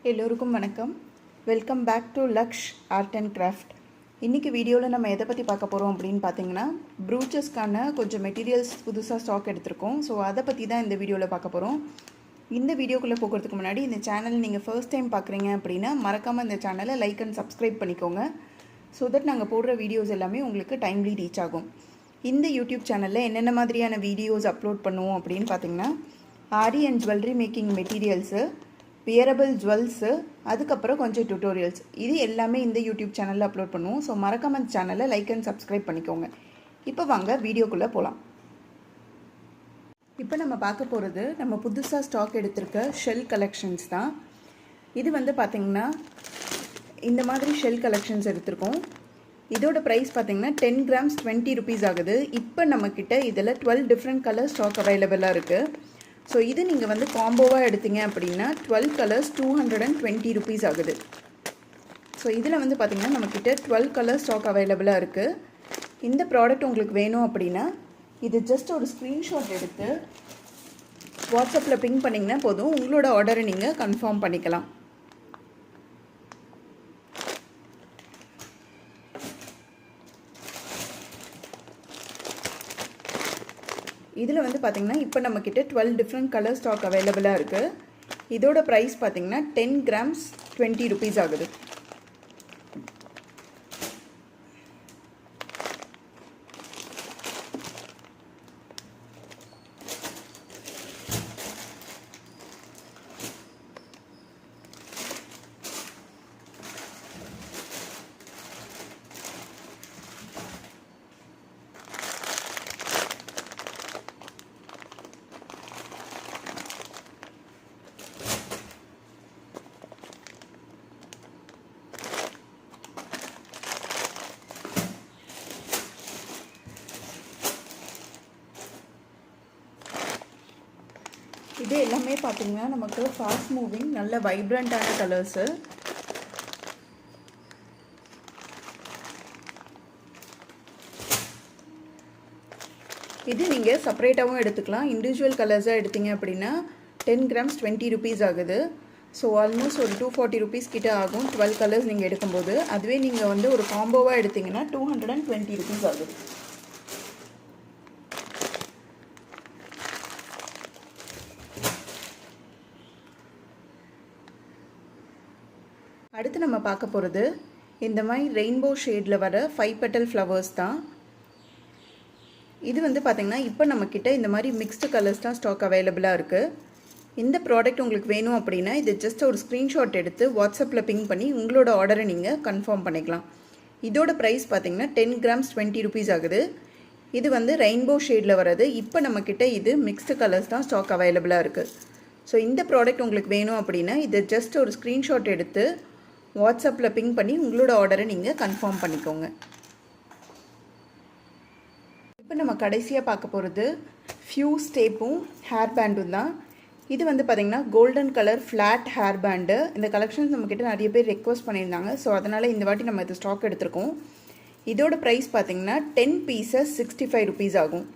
எல்லோருக்கும் வணக்கம். Welcome back to Laksh art and craft. இன்றைக்கி வீடியோவில் நம்ம எதை பற்றி பார்க்க போகிறோம் அப்படின்னு பார்த்தீங்கன்னா, ப்ரூச்சஸ்க்கான கொஞ்சம் மெட்டீரியல்ஸ் புதுசாக ஸ்டாக் எடுத்திருக்கோம். ஸோ அதை பற்றி தான் இந்த வீடியோவில் பார்க்க போகிறோம். இந்த வீடியோக்குள்ளே போகிறதுக்கு முன்னாடி இந்த சேனல் நீங்கள் ஃபர்ஸ்ட் டைம் பார்க்குறீங்க அப்படின்னா மறக்காமல் இந்த சேனலை லைக் அண்ட் சப்ஸ்கிரைப் பண்ணிக்கோங்க. ஸோ தட் நாங்கள் போடுற வீடியோஸ் எல்லாமே உங்களுக்கு டைம்லி ரீச் ஆகும். இந்த யூடியூப் சேனலில் என்னென்ன மாதிரியான வீடியோஸ் அப்லோட் பண்ணுவோம் அப்படின்னு பார்த்தீங்கன்னா, aari and jewellery making materials, wearable jewels, அதுக்கப்புறம் கொஞ்சம் டியூட்டோரியல்ஸ், இது எல்லாமே இந்த யூடியூப் சேனலில் அப்லோட் பண்ணுவோம். ஸோ மறக்காம இந்த சேனலை லைக் அண்ட் சப்ஸ்கிரைப் பண்ணிக்கோங்க. இப்போ வாங்க வீடியோக்குள்ளே போகலாம். இப்போ நம்ம பார்க்க போகிறது நம்ம புதுசாக ஸ்டாக் எடுத்திருக்க ஷெல் கலெக்ஷன்ஸ் தான். இது வந்து பார்த்திங்கன்னா இந்த மாதிரி ஷெல் கலெக்ஷன்ஸ் எடுத்திருக்கோம். இதோட ப்ரைஸ் பார்த்திங்கன்னா 10 grams 20 rupees ஆகுது. இப்போ நம்மக்கிட்ட இதில் 12 டிஃப்ரெண்ட் கலர் ஸ்டாக் அவைலபிளாக இருக்குது. ஸோ இது நீங்கள் வந்து காம்போவாக எடுத்தீங்க அப்படின்னா 12 கலர்ஸ் 220 rupees ஆகுது. ஸோ இதில் வந்து பார்த்திங்கன்னா நம்மக்கிட்ட 12 கலர் ஸ்டாக் அவைலபிளாக இருக்குது. இந்த ப்ராடக்ட் உங்களுக்கு வேணும் அப்படின்னா இது ஜஸ்ட் ஒரு ஸ்க்ரீன்ஷாட் எடுத்து வாட்ஸ்அப்பில் பிங் பண்ணிங்கன்னா போதும், உங்களோட ஆர்டரை நீங்கள் கன்ஃபார்ம் பண்ணிக்கலாம். இதில் வந்து பார்த்திங்கன்னா இப்போ நம்மக்கிட்ட 12 டிஃப்ரெண்ட் கலர் ஸ்டாக் அவைலபிளாக இருக்குது. இதோட ப்ரைஸ் பார்த்திங்கன்னா 10 grams 20 rupees ஆகுது. இது எல்லாமே பார்த்திங்கன்னா நமக்கு ஃபாஸ்ட் மூவிங் நல்ல வைப்ரண்ட்டான கலர்ஸு. இது நீங்கள் செப்பரேட்டாகவும் எடுத்துக்கலாம். இண்டிவிஜுவல் கலர்ஸாக எடுத்தீங்க அப்படின்னா 10 grams 20 rupees ஆகுது. ஸோ ஆல்மோஸ்ட் ஒரு 240 rupees கிட்ட ஆகும் 12 கலர்ஸ் நீங்கள் எடுக்கும்போது. அதுவே நீங்கள் வந்து ஒரு காம்போவாக எடுத்திங்கன்னா 220 rupees ஆகுது. அடுத்து நம்ம பார்க்க போகிறது இந்த மாதிரி ரெயின்போ ஷேடில் வர 5 petal ஃப்ளவர்ஸ் தான். இது வந்து பார்த்திங்கன்னா இப்போ நம்மக்கிட்ட இந்த மாதிரி மிக்ஸ்டு கலர்ஸ் தான் ஸ்டாக் அவைலபிளாக இருக்குது. இந்த ப்ராடக்ட் உங்களுக்கு வேணும் அப்படின்னா இது ஜஸ்ட் ஒரு ஸ்க்ரீன்ஷாட் எடுத்து வாட்ஸ்அப்பில் பிங் பண்ணி உங்களோட ஆர்டரை நீங்கள் கன்ஃபார்ம் பண்ணிக்கலாம். இதோட ப்ரைஸ் பார்த்திங்கன்னா 10 grams 20 rupees ஆகுது. இது வந்து ரெயின்போ ஷேடில் வர்றது. இப்போ நம்மக்கிட்ட இது மிக்ஸ்டு கலர்ஸ் தான் ஸ்டாக் அவைலபிளாக இருக்குது. ஸோ இந்த ப்ராடக்ட் உங்களுக்கு வேணும் அப்படின்னா இது ஜஸ்ட் ஒரு ஸ்க்ரீன்ஷாட் எடுத்து வாட்ஸ்அப்பில் பிங் பண்ணி உங்களோட ஆர்டரை நீங்கள் கன்ஃபார்ம் பண்ணிக்கோங்க. இப்போ நம்ம கடைசியாக பார்க்க போகிறது ஃபியூஸ் டேப்பும் ஹேர் பேண்டும் தான். இது வந்து பார்த்திங்கன்னா golden colour flat hair band. இந்த கலெக்ஷன்ஸ் நம்மக்கிட்ட நிறைய பேர் ரெக்வஸ்ட் பண்ணியிருந்தாங்க. ஸோ அதனால் இந்த வாட்டி நம்ம இது ஸ்டாக் எடுத்திருக்கோம். இதோட ப்ரைஸ் பார்த்திங்கன்னா 10 pieces 65 rupees ஆகும்.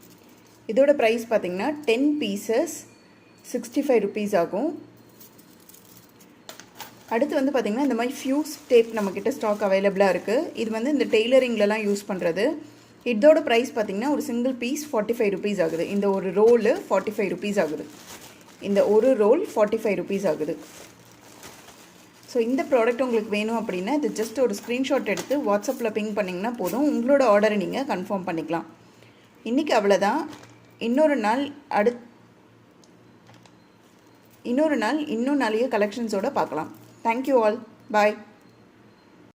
இதோட ப்ரைஸ் பார்த்திங்கன்னா 10 pieces 65 rupees ஆகும். அடுத்து வந்து பார்த்திங்கன்னா இந்த மாதிரி ஃபியூஸ் டேப் நம்மக்கிட்ட ஸ்டாக் அவைலபிளாக இருக்குது. இது வந்து இந்த டெய்லரிங்லலாம் யூஸ் பண்ணுறது. இதோட ப்ரைஸ் பார்த்திங்கன்னா ஒரு சிங்கிள் பீஸ் 45 rupees ஆகுது. இந்த ஒரு ரோலு 45 rupees ஆகுது. இந்த ஒரு ரோல் 45 rupees ஆகுது. ஸோ இந்த ப்ராடக்ட் உங்களுக்கு வேணும் அப்படின்னா இது ஜஸ்ட் ஒரு ஸ்க்ரீன்ஷாட் எடுத்து வாட்ஸ்அப்பில் பிங் பண்ணிங்கன்னா போதும், உங்களோட ஆர்டரை நீங்கள் கன்ஃபார்ம் பண்ணிக்கலாம். இன்றைக்கி அவ்வளோதான். இன்னொரு நாள் இன்னும் நிறைய கலெக்ஷன்ஸோடு பார்க்கலாம். Thank you all. Bye.